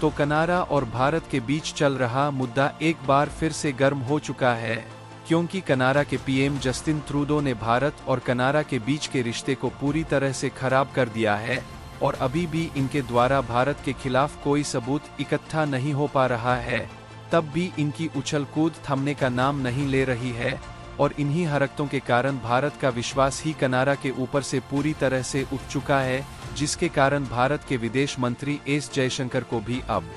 तो कनाडा और भारत के बीच चल रहा मुद्दा एक बार फिर से गर्म हो चुका है, क्योंकि कनाडा के पीएम जस्टिन ट्रूडो ने भारत और कनाडा के बीच के रिश्ते को पूरी तरह से खराब कर दिया है और अभी भी इनके द्वारा भारत के खिलाफ कोई सबूत इकट्ठा नहीं हो पा रहा है। तब भी इनकी उछल कूद थमने का नाम नहीं ले रही है और इन्हीं हरकतों के कारण भारत का विश्वास ही कनाडा के ऊपर से पूरी तरह से उठ चुका है, जिसके कारण भारत के विदेश मंत्री एस जयशंकर को भी अब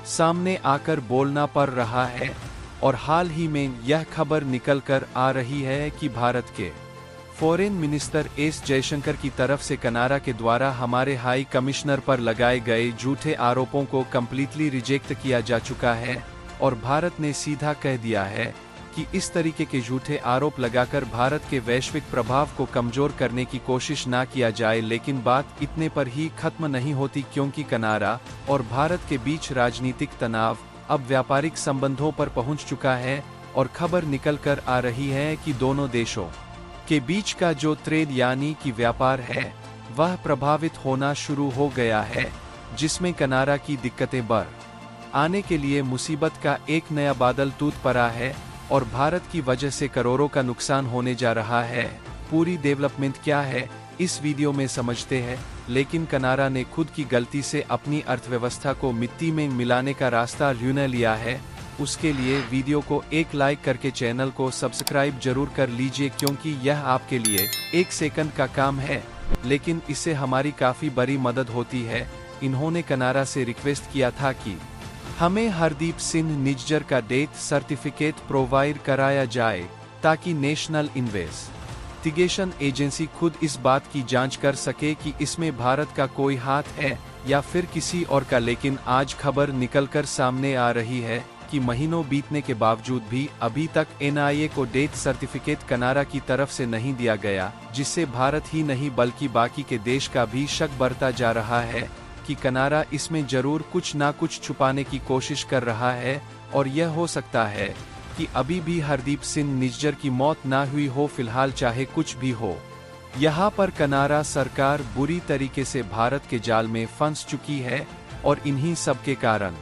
सामने आकर बोलना पड़ रहा है। और हाल ही में यह खबर निकल कर आ रही है कि भारत के फॉरेन मिनिस्टर एस जयशंकर की तरफ से कनाडा के द्वारा हमारे हाई कमिश्नर पर लगाए गए झूठे आरोपों को कम्प्लीटली रिजेक्ट किया जा चुका है और भारत ने सीधा कह दिया है कि इस तरीके के झूठे आरोप लगाकर भारत के वैश्विक प्रभाव को कमजोर करने की कोशिश ना किया जाए। लेकिन बात इतने पर ही खत्म नहीं होती, क्योंकि कनाडा और भारत के बीच राजनीतिक तनाव अब व्यापारिक संबंधों पर पहुंच चुका है और खबर निकल कर आ रही है कि दोनों देशों के बीच का जो ट्रेड यानी कि व्यापार है वह प्रभावित होना शुरू हो गया है, जिसमें कनाडा की दिक्कतें बढ़ आने के लिए मुसीबत का एक नया बादल टूट पड़ा है और भारत की वजह से करोड़ों का नुकसान होने जा रहा है। पूरी डेवलपमेंट क्या है इस वीडियो में समझते हैं, लेकिन कनाडा ने खुद की गलती से अपनी अर्थव्यवस्था को मिट्टी में मिलाने का रास्ता यूं लिया है। उसके लिए वीडियो को एक लाइक करके चैनल को सब्सक्राइब जरूर कर लीजिए, क्योंकि यह आपके लिए एक सेकंड का काम है, लेकिन इससे हमारी काफी बड़ी मदद होती है। इन्होंने कनाडा से रिक्वेस्ट किया था कि हमें हरदीप सिंह निज्जर का डेथ सर्टिफिकेट प्रोवाइड कराया जाए ताकि नेशनल इन्वेस्टिगेशन एजेंसी खुद इस बात की जांच कर सके कि इसमें भारत का कोई हाथ है या फिर किसी और का। लेकिन आज खबर निकलकर सामने आ रही है कि महीनों बीतने के बावजूद भी अभी तक एनआईए को डेथ सर्टिफिकेट कनाडा की तरफ से नहीं दिया गया, जिससे भारत ही नहीं बल्कि बाकी के देश का भी शक बढ़ता जा रहा है कि कनाडा इसमें जरूर कुछ ना कुछ छुपाने की कोशिश कर रहा है। और यह हो सकता है कि अभी भी हरदीप सिंह निज्जर की मौत ना हुई हो, फिलहाल चाहे कुछ भी हो। यहाँ पर कनाडा सरकार बुरी तरीके से भारत के जाल में फंस चुकी है और इन्हीं सब के कारण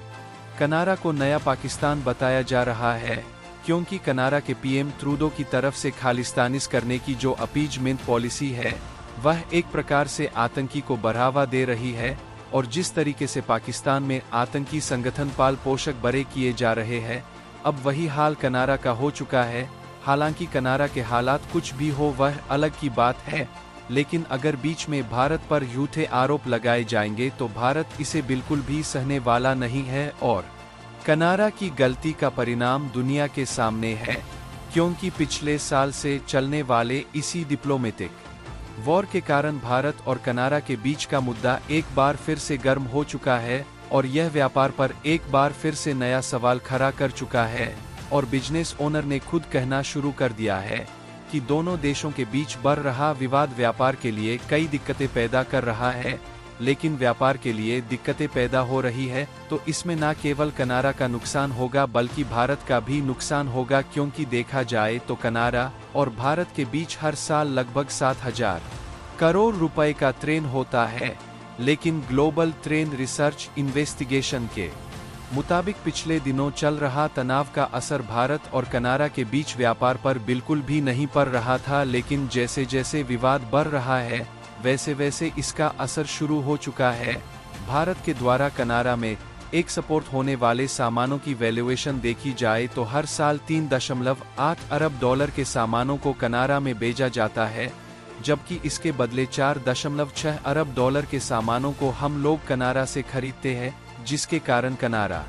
कनाडा को नया पाकिस्तान बताया जा रहा है, क्योंकि कनाडा के पीएम ट्रूडो की तरफ से खालिस्तानिस करने की जो अपीजमेंट पॉलिसी है वह एक प्रकार से आतंकी को बढ़ावा दे रही है। और जिस तरीके से पाकिस्तान में आतंकी संगठन पाल पोषक बड़े किए जा रहे हैं, अब वही हाल कनाडा का हो चुका है। हालांकि कनाडा के हालात कुछ भी हो वह अलग की बात है, लेकिन अगर बीच में भारत पर झूठे आरोप लगाए जाएंगे तो भारत इसे बिल्कुल भी सहने वाला नहीं है और कनाडा की गलती का परिणाम दुनिया के सामने है, क्योंकि पिछले साल से चलने वाले इसी डिप्लोमेटिक वॉर के कारण भारत और कनाडा के बीच का मुद्दा एक बार फिर से गर्म हो चुका है और यह व्यापार पर एक बार फिर से नया सवाल खड़ा कर चुका है। और बिजनेस ओनर ने खुद कहना शुरू कर दिया है कि दोनों देशों के बीच बढ़ रहा विवाद व्यापार के लिए कई दिक्कतें पैदा कर रहा है। लेकिन व्यापार के लिए दिक्कतें पैदा हो रही है तो इसमें न केवल कनाडा का नुकसान होगा बल्कि भारत का भी नुकसान होगा, क्योंकि देखा जाए तो कनाडा और भारत के बीच हर साल लगभग 7,000 करोड़ रुपए का ट्रेड होता है। लेकिन ग्लोबल ट्रेड रिसर्च इन्वेस्टिगेशन के मुताबिक पिछले दिनों चल रहा तनाव का असर भारत और कनाडा के बीच व्यापार पर बिल्कुल भी नहीं पड़ रहा था, लेकिन जैसे जैसे विवाद बढ़ रहा है वैसे वैसे इसका असर शुरू हो चुका है। भारत के द्वारा कनाडा में एक्सपोर्ट होने वाले सामानों की वैल्यूएशन देखी जाए तो हर साल 3.8 अरब डॉलर के सामानों को कनाडा में भेजा जाता है, जबकि इसके बदले 4.6 अरब डॉलर के सामानों को हम लोग कनाडा से खरीदते हैं, जिसके कारण कनाडा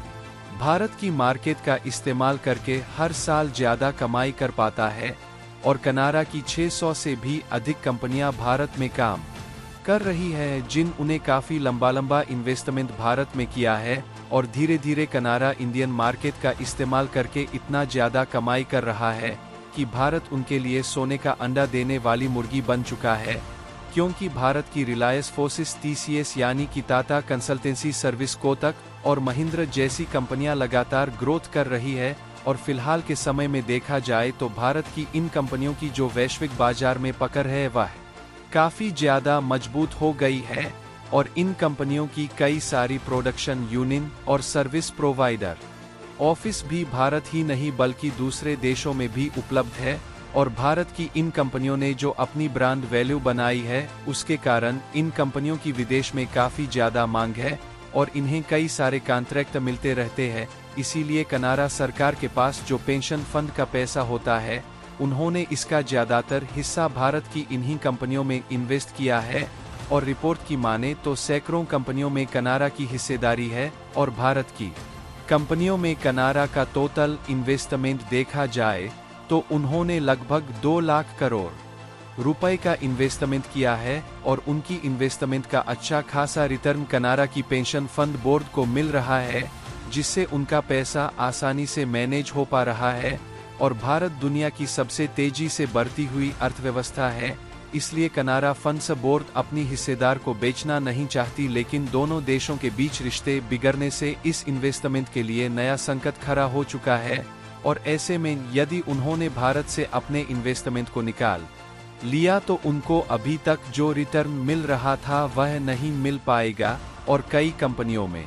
भारत की मार्केट का इस्तेमाल करके हर साल ज्यादा कमाई कर पाता है। और कनाडा की 600 से भी अधिक कंपनियां भारत में काम कर रही है, जिन उन्हें काफी लंबा इन्वेस्टमेंट भारत में किया है और धीरे धीरे कनाडा इंडियन मार्केट का इस्तेमाल करके इतना ज्यादा कमाई कर रहा है कि भारत उनके लिए सोने का अंडा देने वाली मुर्गी बन चुका है। क्योंकि भारत की रिलायंस फोर्सिस TCS यानी कि टाटा कंसल्टेंसी सर्विस, कोटक और महिंद्रा जैसी कंपनियां लगातार ग्रोथ कर रही है और फिलहाल के समय में देखा जाए तो भारत की इन कंपनियों की जो वैश्विक बाजार में पकड़ है वह काफी ज्यादा मजबूत हो गई है। और इन कंपनियों की कई सारी प्रोडक्शन यूनियन और सर्विस प्रोवाइडर ऑफिस भी भारत ही नहीं बल्कि दूसरे देशों में भी उपलब्ध है। और भारत की इन कंपनियों ने जो अपनी ब्रांड वैल्यू बनाई है, उसके कारण इन कंपनियों की विदेश में काफ़ी ज़्यादा मांग है और इन्हें कई सारे कॉन्ट्रैक्ट मिलते रहते हैं। इसीलिए कनाडा सरकार के पास जो पेंशन फंड का पैसा होता है, उन्होंने इसका ज़्यादातर हिस्सा भारत की इन्हीं कंपनियों में इन्वेस्ट किया है। और रिपोर्ट की माने तो सैकड़ों कंपनियों में कनाडा की हिस्सेदारी है और भारत की कंपनियों में कनाडा का टोटल इन्वेस्टमेंट देखा जाए तो उन्होंने लगभग 2 लाख करोड़ रुपए का इन्वेस्टमेंट किया है और उनकी इन्वेस्टमेंट का अच्छा खासा रिटर्न कनाडा की पेंशन फंड बोर्ड को मिल रहा है, जिससे उनका पैसा आसानी से मैनेज हो पा रहा है। और भारत दुनिया की सबसे तेजी से बढ़ती हुई अर्थव्यवस्था है, इसलिए कनाडा फंड्स बोर्ड अपनी हिस्सेदार को बेचना नहीं चाहती। लेकिन दोनों देशों के बीच रिश्ते बिगड़ने से इस इन्वेस्टमेंट के लिए नया संकट खड़ा हो चुका है। और ऐसे में यदि उन्होंने भारत से अपने इन्वेस्टमेंट को निकाल लिया तो उनको अभी तक जो रिटर्न मिल रहा था वह नहीं मिल पाएगा। और कई कंपनियों में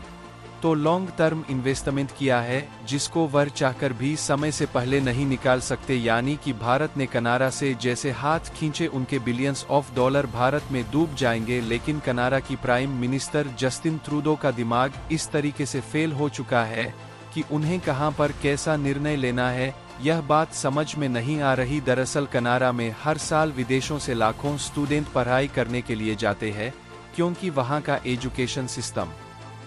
तो लॉन्ग टर्म इन्वेस्टमेंट किया है, जिसको वह चाहकर भी समय से पहले नहीं निकाल सकते। यानी कि भारत ने कनाडा से जैसे हाथ खींचे उनके बिलियंस ऑफ डॉलर भारत में डूब जाएंगे। लेकिन कनाडा की प्राइम मिनिस्टर जस्टिन ट्रूडो का दिमाग इस तरीके से फेल हो चुका है कि उन्हें कहां पर कैसा निर्णय लेना है, यह बात समझ में नहीं आ रही। दरअसल कनाडा में हर साल विदेशों से लाखों स्टूडेंट पढ़ाई करने के लिए जाते हैं, क्योंकि वहां का एजुकेशन सिस्टम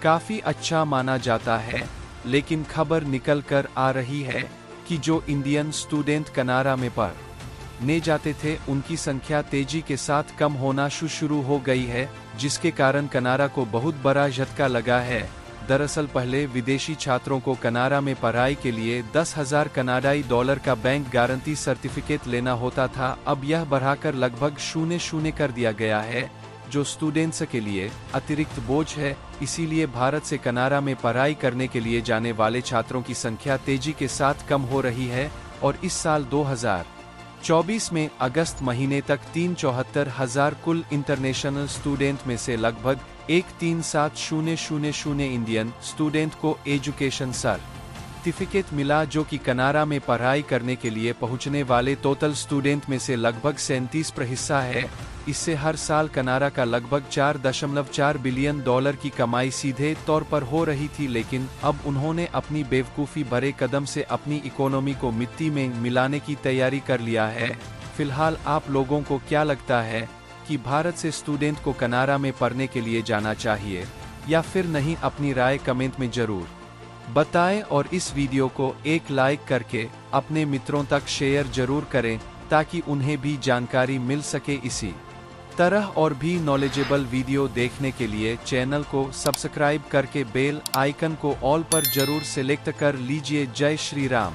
काफी अच्छा माना जाता है। लेकिन खबर निकल कर आ रही है कि जो इंडियन स्टूडेंट कनाडा में पढ़ने जाते थे, उनकी संख्या तेजी के साथ कम होना शुरू हो गई है, जिसके कारण कनाडा को बहुत बड़ा झटका लगा है। दरअसल पहले विदेशी छात्रों को कनाडा में पढ़ाई के लिए 10,000 कनाडाई डॉलर का बैंक गारंटी सर्टिफिकेट लेना होता था। अब यह बढ़ाकर लगभग 0 कर दिया गया है, जो स्टूडेंट्स के लिए अतिरिक्त बोझ है। इसीलिए भारत से कनाडा में पढ़ाई करने के लिए जाने वाले छात्रों की संख्या तेजी के साथ कम हो रही है। और इस साल 2024 में अगस्त महीने तक 374,000 कुल इंटरनेशनल स्टूडेंट में से लगभग 137,000 इंडियन स्टूडेंट को एजुकेशन सर्टिफिकेट मिला, जो कि कनाडा में पढ़ाई करने के लिए पहुंचने वाले टोटल स्टूडेंट में से लगभग 37% हिस्सा है। इससे हर साल कनाडा का लगभग 4.4 बिलियन डॉलर की कमाई सीधे तौर पर हो रही थी। लेकिन अब उन्होंने अपनी बेवकूफ़ी भरे कदम से अपनी इकोनॉमी को मिट्टी में मिलाने की तैयारी कर लिया है। फिलहाल आप लोगों को क्या लगता है कि भारत से स्टूडेंट को कनाडा में पढ़ने के लिए जाना चाहिए या फिर नहीं? अपनी राय कमेंट में जरूर बताएं और इस वीडियो को एक लाइक करके अपने मित्रों तक शेयर जरूर करें, ताकि उन्हें भी जानकारी मिल सके। इसी तरह और भी नॉलेजेबल वीडियो देखने के लिए चैनल को सब्सक्राइब करके बेल आइकन को ऑल पर जरूर सेलेक्ट कर लीजिए। जय श्री राम।